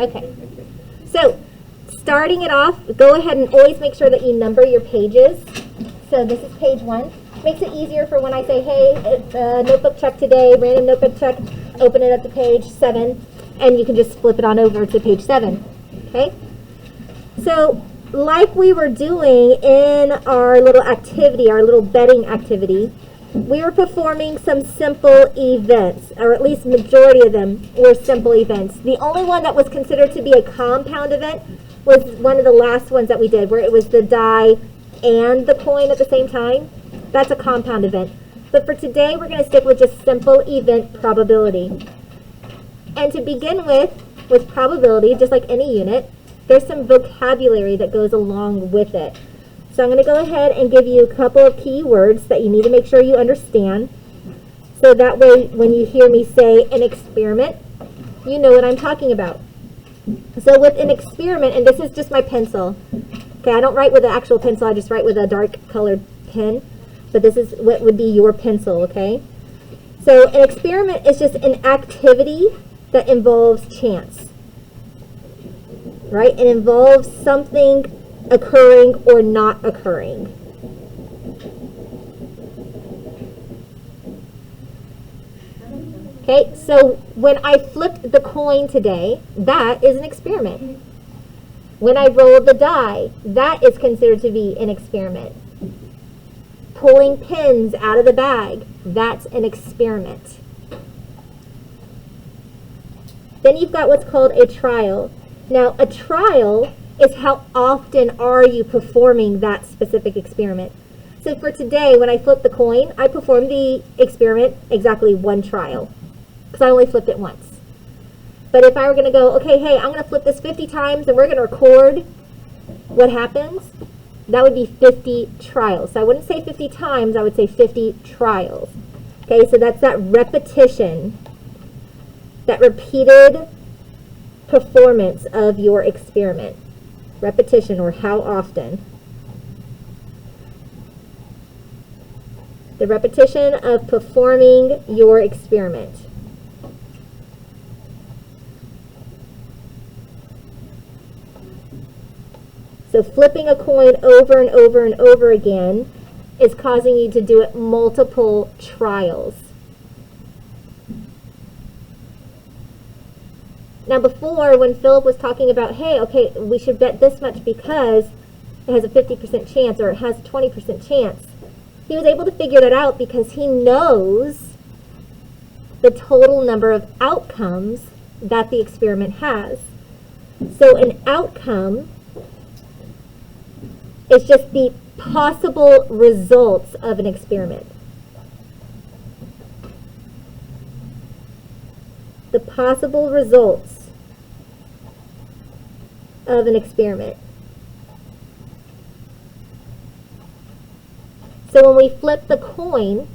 Okay. So, starting it off, go ahead and always make sure that you number your pages. So this is page 1. Makes it easier for when I say, hey, it's a notebook check today, random notebook check, open it up to page 7, and you can just flip it on over to page 7. Okay? So, like we were doing in our little activity, our little betting activity, we were performing some simple events, or at least majority of them were simple events. The only one that was considered to be a compound event was one of the last ones that we did, where it was the die and the coin at the same time. That's a compound event. But for today, we're going to stick with just simple event probability. And to begin with probability, just like any unit, there's some vocabulary that goes along with it. So I'm going to go ahead and give you a couple of key words that you need to make sure you understand. So that way, when you hear me say an experiment, you know what I'm talking about. So with an experiment, and this is just my pencil. Okay, I don't write with an actual pencil, I just write with a dark colored pen. But this is what would be your pencil, okay? So an experiment is just an activity that involves chance. Right? It involves something occurring or not occurring. Okay, so when I flipped the coin today, that is an experiment. When I rolled the die, that is considered to be an experiment. Pulling pins out of the bag, that's an experiment. Then you've got what's called a trial. Now, a trial is how often are you performing that specific experiment. So for today, when I flipped the coin, I performed the experiment exactly one trial, because I only flipped it once. But if I were going to go, okay, hey, I'm going to flip this 50 times, and we're going to record what happens, that would be 50 trials. So I wouldn't say 50 times, I would say 50 trials. Okay, so that's that repetition, that repeated performance of your experiment. Repetition, or how often. The repetition of performing your experiment. So flipping a coin over and over and over again is causing you to do it multiple trials. Now before, when Philip was talking about, hey, okay, we should bet this much because it has a 50% chance, or it has a 20% chance, he was able to figure that out because he knows the total number of outcomes that the experiment has. So an outcome is just the possible results of an experiment. The possible results of an experiment. So when we flip the coin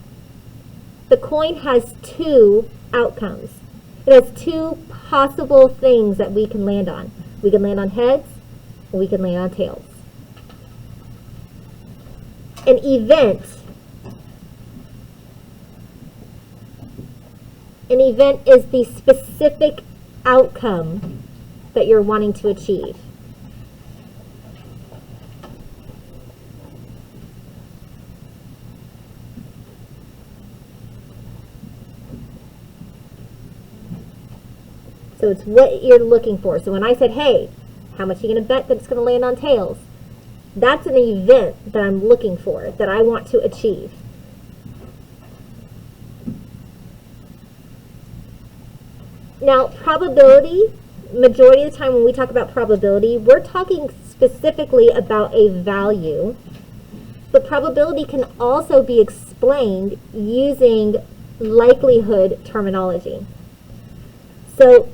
has two outcomes. It has two possible things that we can land on. We can land on heads, or we can land on tails. An event is the specific outcome that you're wanting to achieve. So it's what you're looking for. So when I said, hey, how much are you going to bet that it's going to land on tails? That's an event that I'm looking for, that I want to achieve. Now, probability, majority of the time when we talk about probability, we're talking specifically about a value. But probability can also be explained using likelihood terminology. So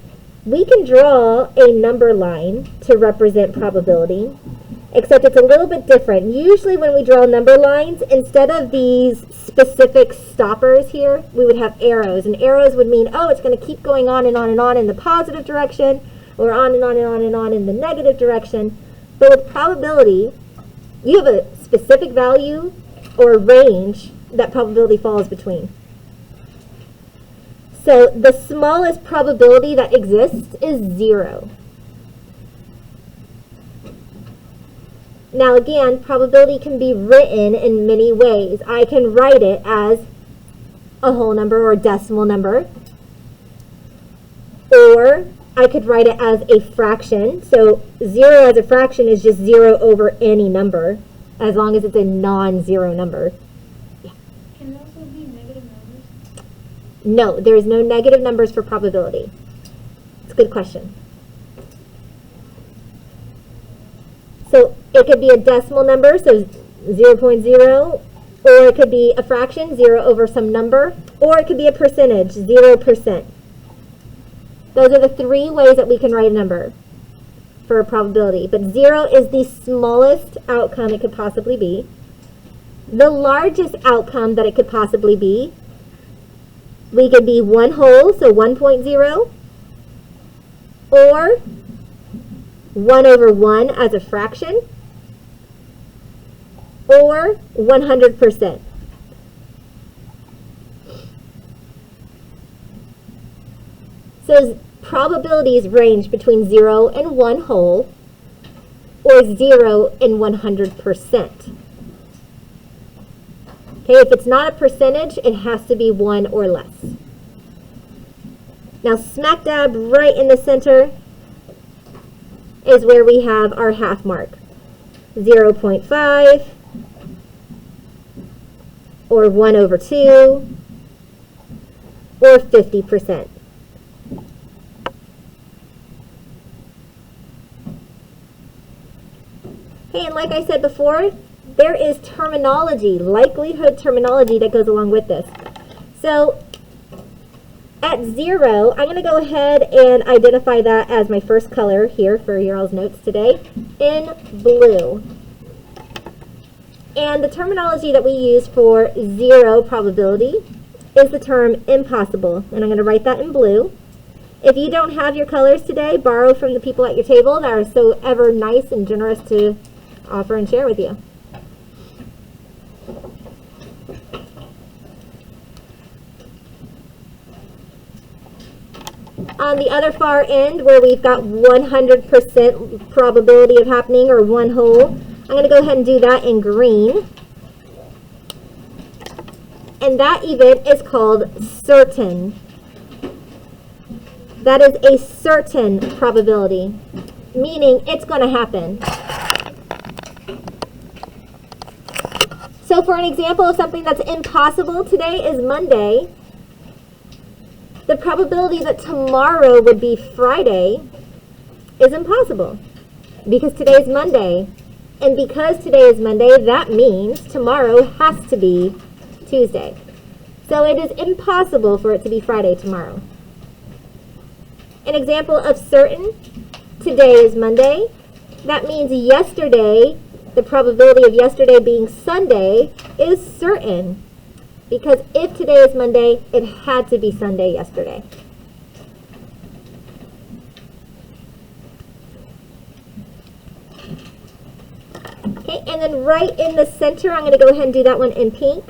we can draw a number line to represent probability, except it's a little bit different. Usually when we draw number lines, instead of these specific stoppers here, we would have arrows. And arrows would mean, oh, it's going to keep going on and on and on in the positive direction, or on and on and on and on in the negative direction. But with probability, you have a specific value or a range that probability falls between. So the smallest probability that exists is 0. Now again, probability can be written in many ways. I can write it as a whole number or a decimal number, or I could write it as a fraction. So 0 as a fraction is just 0 over any number, as long as it's a non-zero number. Can there also be negative numbers? No, there's no negative numbers for probability. It's a good question. So it could be a decimal number, so 0.0, or it could be a fraction, 0 over some number, or it could be a percentage, 0%. Those are the three ways that we can write a number for a probability. But 0 is the smallest outcome it could possibly be. The largest outcome that it could possibly be, we could be 1 whole, so 1.0, or 1 over 1 as a fraction, or 100%. So probabilities range between 0 and 1 whole, or 0 and 100%. Okay, if it's not a percentage, it has to be 1 or less. Now, smack dab right in the center is where we have our half mark. 0.5, or 1 over 2, or 50%. Okay, and like I said before, there is terminology, likelihood terminology that goes along with this. So at 0, I'm going to go ahead and identify that as my first color here for your all's notes today in blue. And the terminology that we use for 0 probability is the term impossible. And I'm going to write that in blue. If you don't have your colors today, borrow from the people at your table that are so ever nice and generous to offer and share with you. On the other far end, where we've got 100% probability of happening, or 1 whole, I'm going to go ahead and do that in green. And that event is called certain. That is a certain probability, meaning it's going to happen. So for an example of something that's impossible, today is Monday. The probability that tomorrow would be Friday is impossible because today is Monday. And because today is Monday, that means tomorrow has to be Tuesday. So it is impossible for it to be Friday tomorrow. An example of certain, today is Monday. That means yesterday, the probability of yesterday being Sunday is certain. Because if today is Monday, it had to be Sunday yesterday. Okay, and then right in the center, I'm going to go ahead and do that one in pink.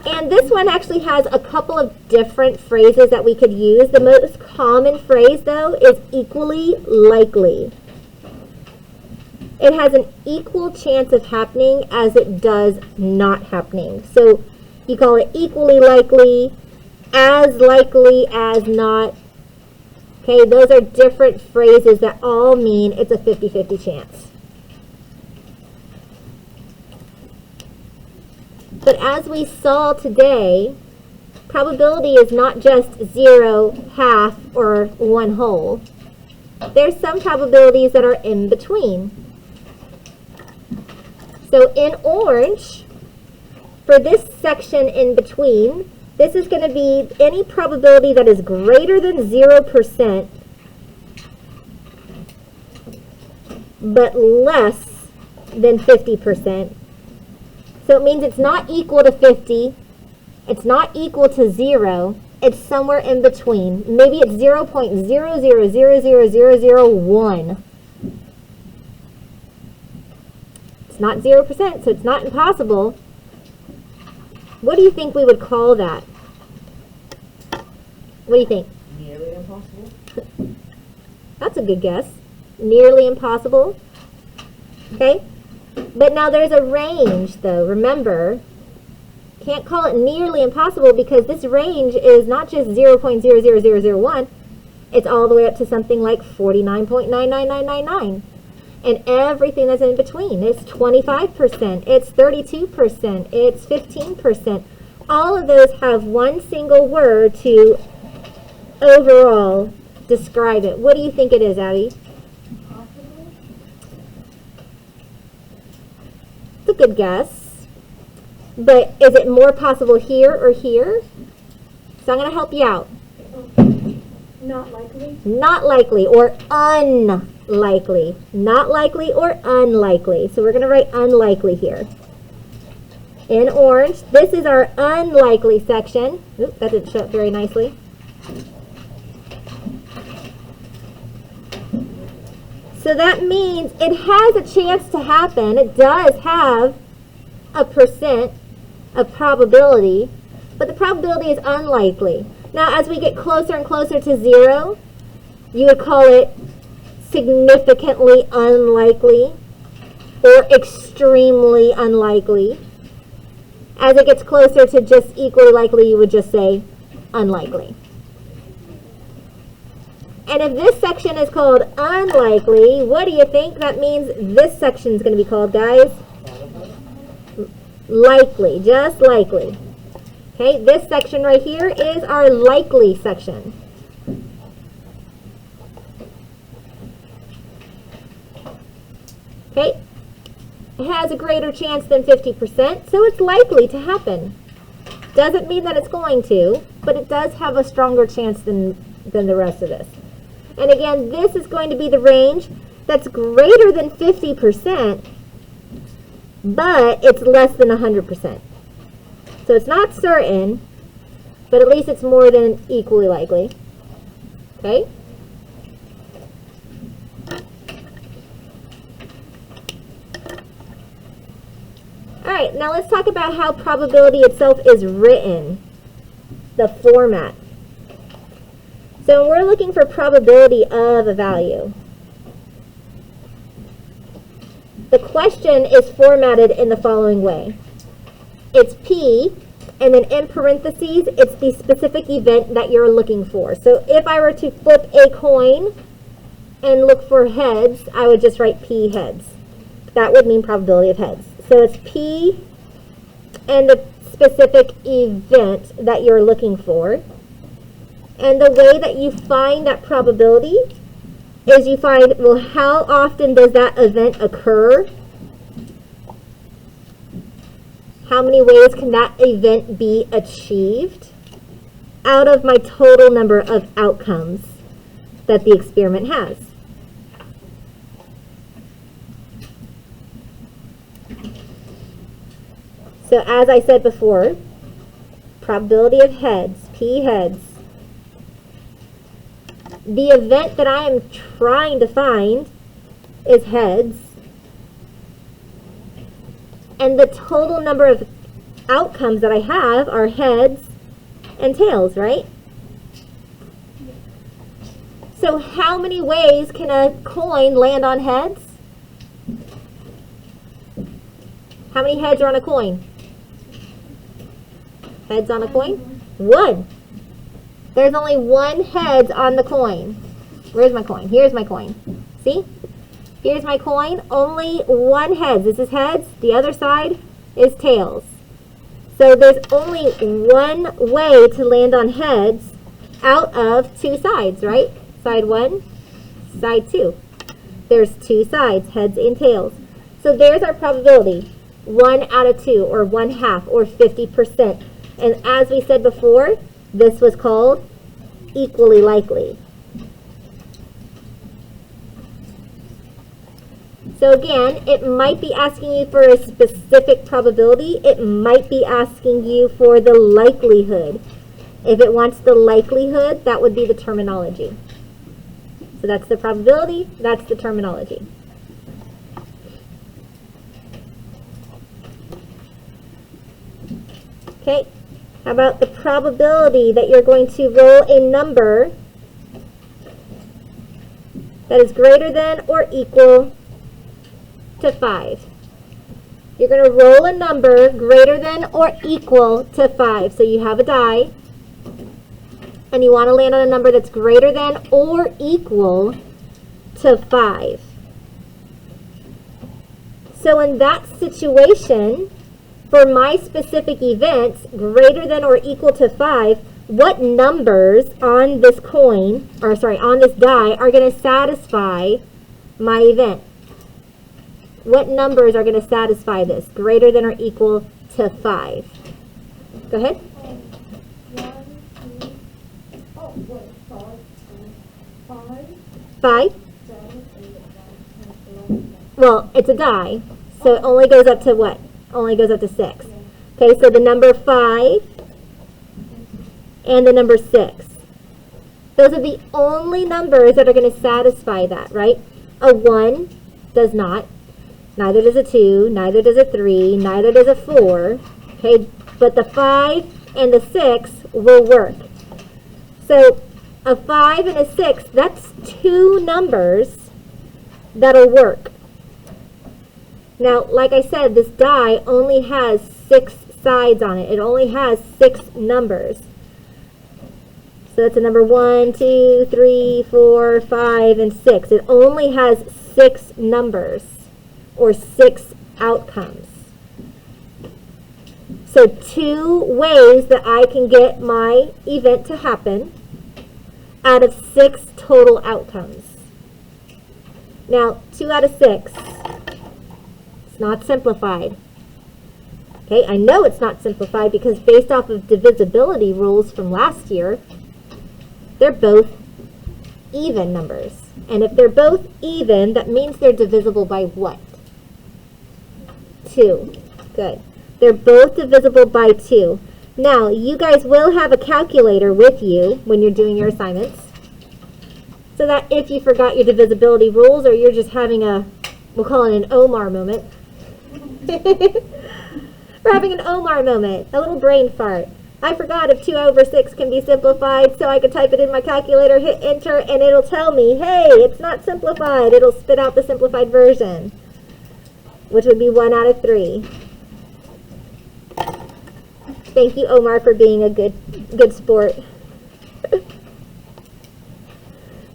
And this one actually has a couple of different phrases that we could use. The most common phrase, though, is equally likely. It has an equal chance of happening as it does not happening. So you call it equally likely as not. Okay, those are different phrases that all mean it's a 50-50 chance. But as we saw today, probability is not just 0, half, or 1 whole. There's some probabilities that are in between. So in orange, for this section in between, this is going to be any probability that is greater than 0%, but less than 50%. So it means it's not equal to 50, it's not equal to 0, it's somewhere in between. Maybe it's 0.0000001. It's not 0%, so it's not impossible. What do you think we would call that? What do you think? Nearly impossible? That's a good guess. nearly impossible. Okay? But now there's a range, though. Remember, can't call it nearly impossible because this range is not just 0.00001. It's all the way up to something like 49.99999. And everything that's in between. It's 25%, it's 32%, it's 15%. All of those have one single word to overall describe it. What do you think it is, Abby? Possibly. It's a good guess. But is it more possible here or here? So I'm going to help you out. Not likely. Not likely or unlikely. Not likely or unlikely. So we're going to write unlikely here. In orange, this is our unlikely section. Oop, that didn't show up very nicely. So that means it has a chance to happen. It does have a percent of probability, but the probability is unlikely. Now, as we get closer and closer to 0, you would call it significantly unlikely or extremely unlikely. As it gets closer to just equally likely, you would just say unlikely. And if this section is called unlikely, what do you think that means this section is going to be called, guys? Likely, just likely. Okay, this section right here is our likely section. Okay, it has a greater chance than 50%, so it's likely to happen. Doesn't mean that it's going to, but it does have a stronger chance than the rest of this. And again, this is going to be the range that's greater than 50%, but it's less than 100%. So it's not certain, but at least it's more than equally likely. Okay? All right, now let's talk about how probability itself is written, the format. So we're looking for probability of a value. The question is formatted in the following way. It's P, and then in parentheses, it's the specific event that you're looking for. So if I were to flip a coin and look for heads, I would just write P heads. That would mean probability of heads. So it's P and the specific event that you're looking for. And the way that you find that probability is you find, well, how often does that event occur? How many ways can that event be achieved out of my total number of outcomes that the experiment has? So as I said before, probability of heads, P heads. The event that I am trying to find is heads. And the total number of outcomes that I have are heads and tails, right? So how many ways can a coin land on heads? How many heads are on a coin? Heads on a coin? One. There's only one heads on the coin. Where's my coin? Here's my coin. See? Here's my coin. Only one heads. This is heads. The other side is tails. So there's only one way to land on heads out of two sides, right? Side one, side two. There's two sides, heads and tails. So there's our probability. 1 out of 2, or 1/2, or 50%. And as we said before, this was called equally likely. So again, it might be asking you for a specific probability. It might be asking you for the likelihood. If it wants the likelihood, that would be the terminology. So that's the probability, that's the terminology. Okay, how about the probability that you're going to roll a number that is greater than or equal to 5. You're going to roll a number greater than or equal to 5. So you have a die, and you want to land on a number that's greater than or equal to 5. So in that situation, for my specific events, greater than or equal to 5, what numbers on this coin, or sorry, on this die are going to satisfy my event? What numbers are going to satisfy this? Greater than or equal to 5. Go ahead. 5? Well, it's a die, so it only goes up to what? Only goes up to 6. Okay, so the number 5 and the number 6. Those are the only numbers that are going to satisfy that, right? A 1 does not. Neither does a 2, neither does a 3, neither does a 4. Okay, but the 5 and the 6 will work. So a 5 and a 6, that's 2 numbers that'll work. Now, like I said, this die only has 6 sides on it. It only has 6 numbers. So that's a number 1, 2, 3, 4, 5, and 6. It only has 6 numbers, or 6 outcomes. So 2 ways that I can get my event to happen out of 6 total outcomes. Now, 2 out of 6. It's not simplified. Okay, I know it's not simplified because based off of divisibility rules from last year, they're both even numbers. And if they're both even, that means they're divisible by what? 2. Good. They're both divisible by 2. Now, you guys will have a calculator with you when you're doing your assignments, so that if you forgot your divisibility rules or you're just having a, we'll call it an Omar moment. We're having an Omar moment, a little brain fart. I forgot if 2 over 6 can be simplified, so I could type it in my calculator, hit enter, and it'll tell me, hey, it's not simplified. It'll spit out the simplified version, which would be 1 out of 3. Thank you, Omar, for being a good sport.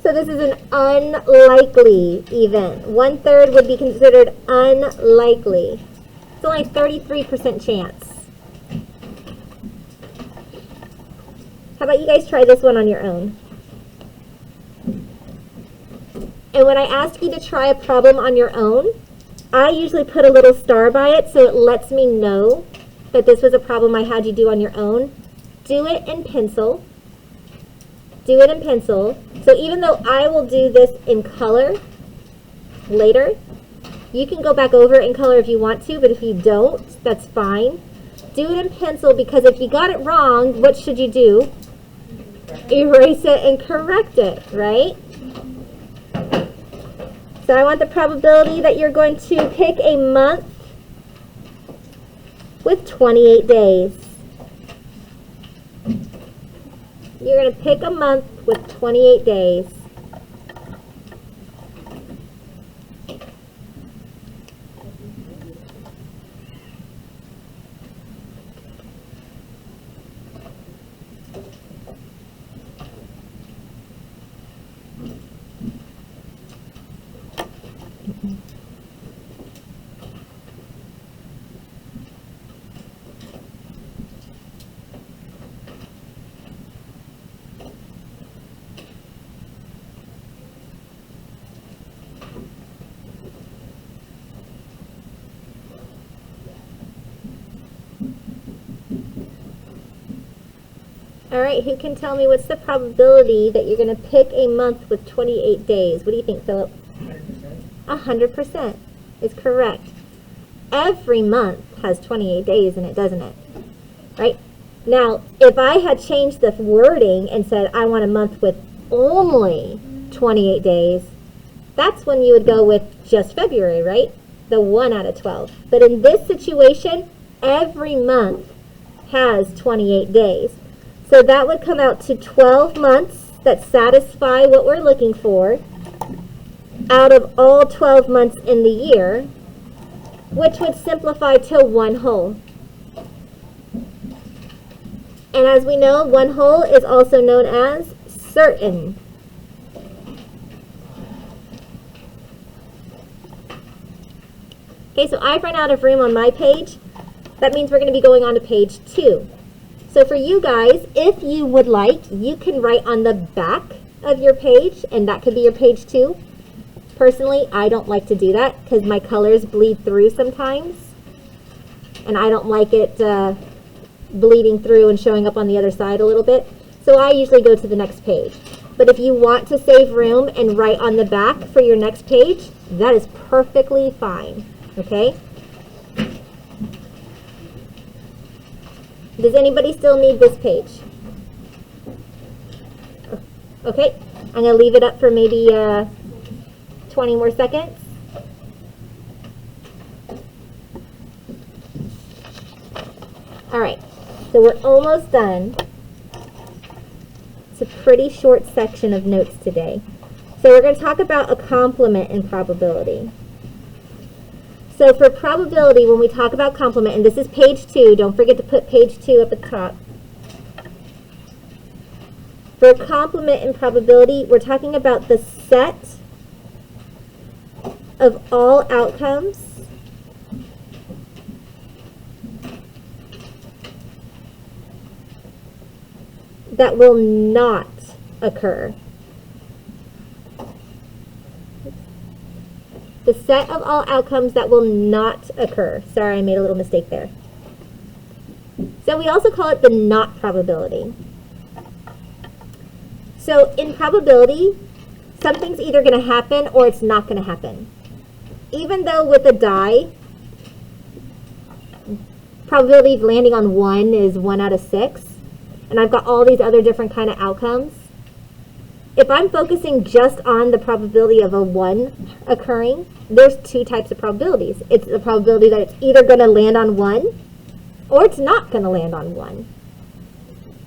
So this is an unlikely event. 1/3 would be considered unlikely. It's only a 33% chance. How about you guys try this one on your own? And when I ask you to try a problem on your own, I usually put a little star by it so it lets me know that this was a problem I had you do on your own. Do it in pencil. Do it in pencil. So even though I will do this in color later, you can go back over it in color if you want to, but if you don't, that's fine. Do it in pencil because if you got it wrong, what should you do? Erase it and correct it, right? So I want the probability that you're going to pick a month with 28 days. You're going to pick a month with 28 days. All right, who can tell me what's the probability that you're going to pick a month with 28 days? What do you think, Philip? 100%. 100% is correct. Every month has 28 days in it, doesn't it? Right? Now, if I had changed the wording and said I want a month with only 28 days, that's when you would go with just February, right? The 1 out of 12. But in this situation, every month has 28 days. So that would come out to 12 months that satisfy what we're looking for. out of all 12 months in the year, which would simplify to 1 whole. And as we know, 1 whole is also known as certain. Okay, so I've run out of room on my page. That means we're going to be going on to page 2. So for you guys, if you would like, you can write on the back of your page, and that could be your page 2. Personally, I don't like to do that because my colors bleed through sometimes, and I don't like it bleeding through and showing up on the other side a little bit. So I usually go to the next page. But if you want to save room and write on the back for your next page, that is perfectly fine. Okay? Does anybody still need this page? Okay, I'm going to leave it up for maybe 20 more seconds. All right, so we're almost done. It's a pretty short section of notes today. So we're going to talk about a complement in probability. So for probability, when we talk about complement, and this is page 2, don't forget to put page 2 up at the top. For complement in probability, we're talking about the set of all outcomes that will not occur. The set of all outcomes that will not occur. Sorry, I made a little mistake there. So we also call it the not probability. So in probability, something's either going to happen or it's not going to happen. Even though with a die, probability of landing on 1 is 1 out of 6, and I've got all these other different kind of outcomes, if I'm focusing just on the probability of a 1 occurring, there's 2 types of probabilities. It's the probability that it's either going to land on 1 or it's not going to land on 1.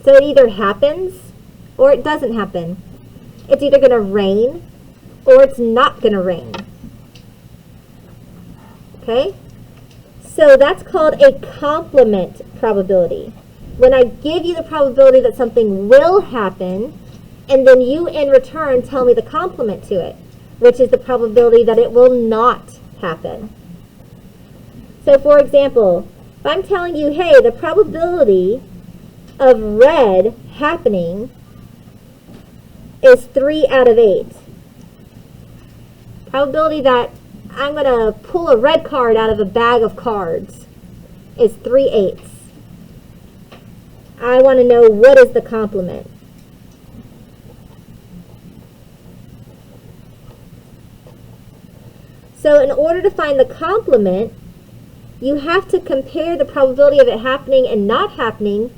So it either happens or it doesn't happen. It's either going to rain or it's not going to rain. Okay? So that's called a complement probability. When I give you the probability that something will happen, and then you in return tell me the complement to it, which is the probability that it will not happen. So for example, if I'm telling you, hey, the probability of red happening is 3 out of 8. Probability that I'm going to pull a red card out of a bag of cards is 3/8. I want to know what is the complement. So in order to find the complement, you have to compare the probability of it happening and not happening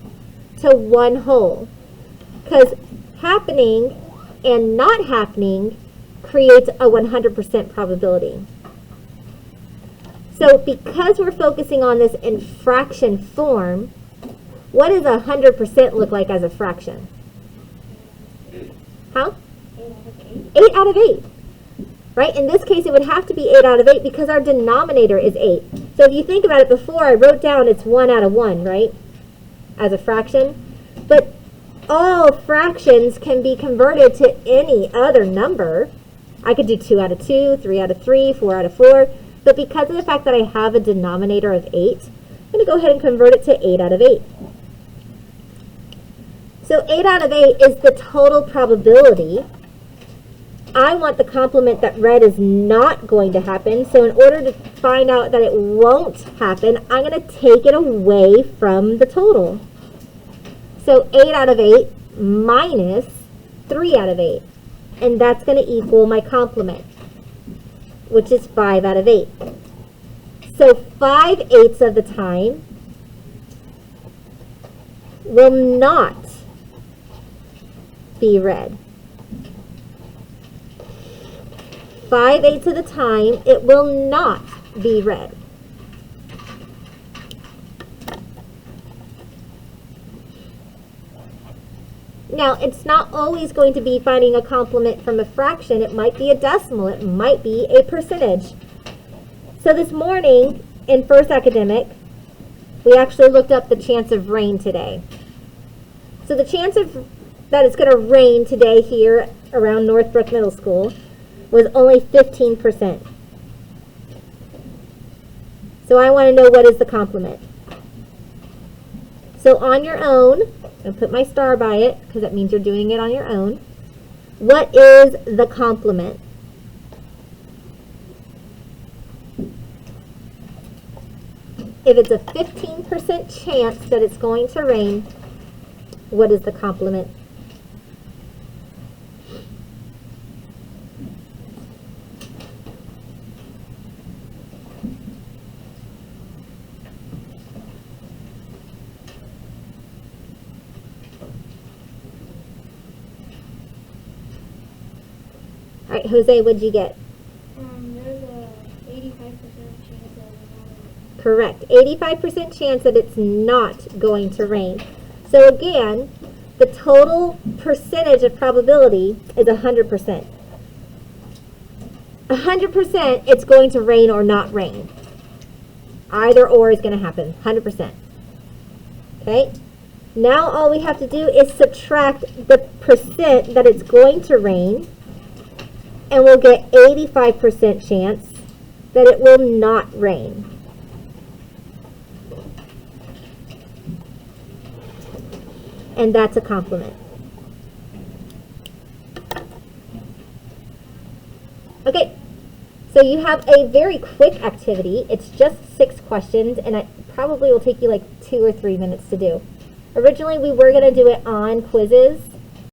to 1 whole. Because happening and not happening creates a 100% probability. So because we're focusing on this in fraction form, what does 100% look like as a fraction? Huh? 8 out of 8. Right? In this case, it would have to be 8 out of 8 because our denominator is 8. So if you think about it, before I wrote down it's 1 out of 1, right? As a fraction. But all fractions can be converted to any other number. I could do 2 out of 2, 3 out of 3, 4 out of 4. But because of the fact that I have a denominator of 8, I'm going to go ahead and convert it to 8 out of 8. So 8 out of 8 is the total probability. I want the complement that red is not going to happen. So in order to find out that it won't happen, I'm going to take it away from the total. So 8 out of 8 minus 3 out of 8. And that's going to equal my complement, which is 5 out of 8. So 5/8 of the time will not be red. 5/8 of the time, it will not be red. Now, it's not always going to be finding a complement from a fraction. It might be a decimal. It might be a percentage. So this morning, in first academic, we actually looked up the chance of rain today. So the chance of that it's going to rain today here around Northbrook Middle School was only 15%. So I want to know, what is the complement? So on your own, I'll put my star by it because that means you're doing it on your own. What is the complement? If it's a 15% chance that it's going to rain, what is the complement? All right, Jose, what'd you get? There's a 85% chance that it's Correct. 85% chance that it's not going to rain. So again, the total percentage of probability is 100%. 100% it's going to rain or not rain. Either or is going to happen. 100%. Okay? Now all we have to do is subtract the percent that it's going to rain, and we'll get 85% chance that it will not rain. And that's a complement. Okay, so you have a very quick activity. It's just 6 questions, and it probably will take you like 2 or 3 minutes to do. Originally, we were going to do it on quizzes,